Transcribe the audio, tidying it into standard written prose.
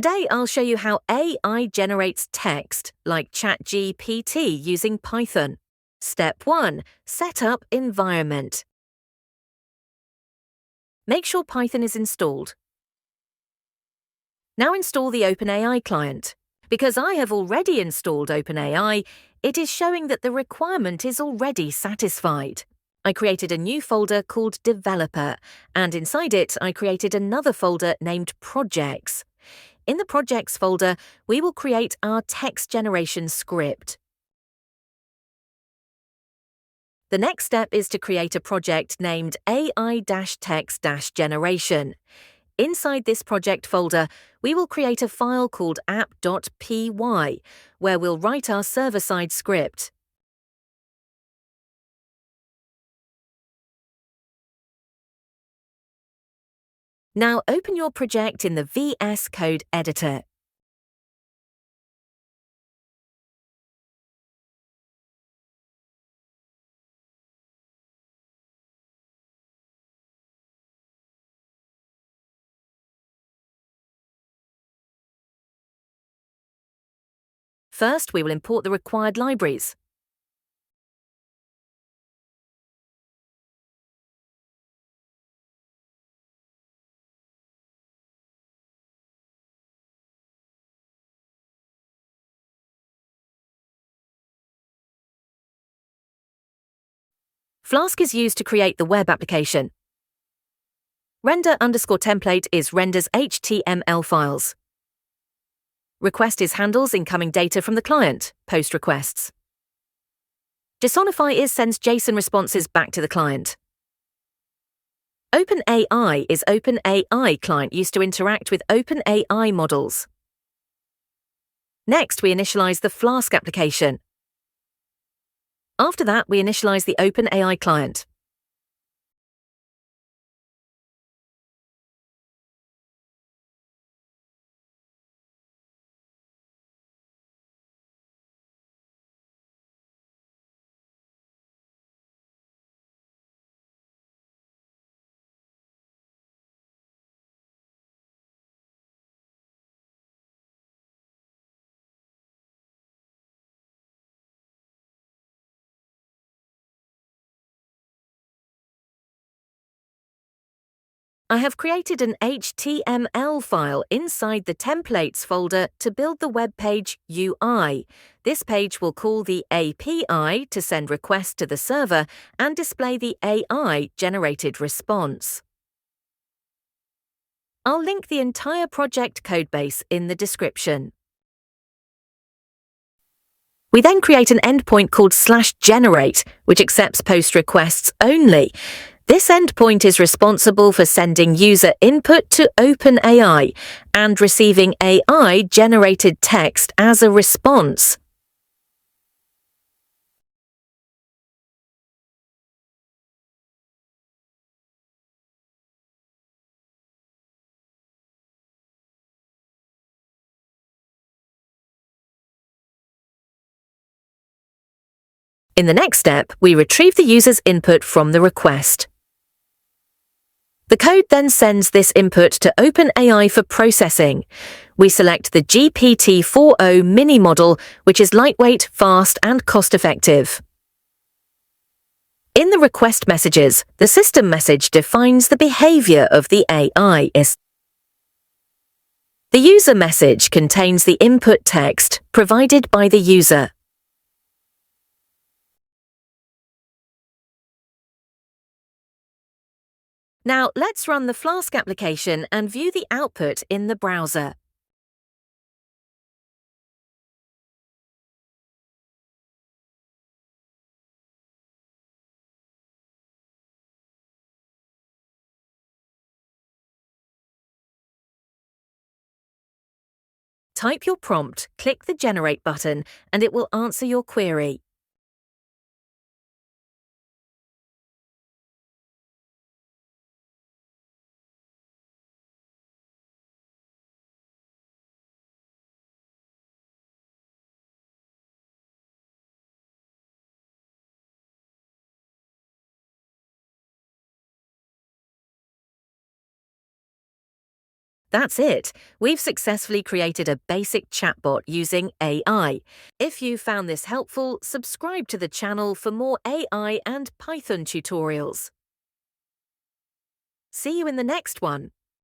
Today, I'll show you how AI generates text, like ChatGPT using Python. Step 1. Set up environment. Make sure Python is installed. Now install the OpenAI client. Because I have already installed OpenAI, it is showing that the requirement is already satisfied. I created a new folder called Developer, and inside it, I created another folder named Projects. In the Projects folder, we will create our text generation script. The next step is to create a project named AI-text-generation. Inside this project folder, we will create a file called app.py, where we'll write our server-side script. Now open your project in the VS Code editor. First, we will import the required libraries. Flask is used to create the web application. Render_template is renders HTML files. Request is handles incoming data from the client, post requests. Disonify is sends JSON responses back to the client. OpenAI is OpenAI client used to interact with OpenAI models. Next, we initialize the Flask application. After that, we initialize the OpenAI client. I have created an HTML file inside the Templates folder to build the web page UI. This page will call the API to send requests to the server and display the AI-generated response. I'll link the entire project codebase in the description. We then create an endpoint called /generate, which accepts post requests only. This endpoint is responsible for sending user input to OpenAI and receiving AI-generated text as a response. In the next step, we retrieve the user's input from the request. The code then sends this input to OpenAI for processing. We select the GPT-4o mini model, which is lightweight, fast, and cost-effective. In the request messages, the system message defines the behavior of the AI. The user message contains the input text provided by the user. Now, let's run the Flask application and view the output in the browser. Type your prompt, click the Generate button, and it will answer your query. That's it. We've successfully created a basic chatbot using AI. If you found this helpful, subscribe to the channel for more AI and Python tutorials. See you in the next one.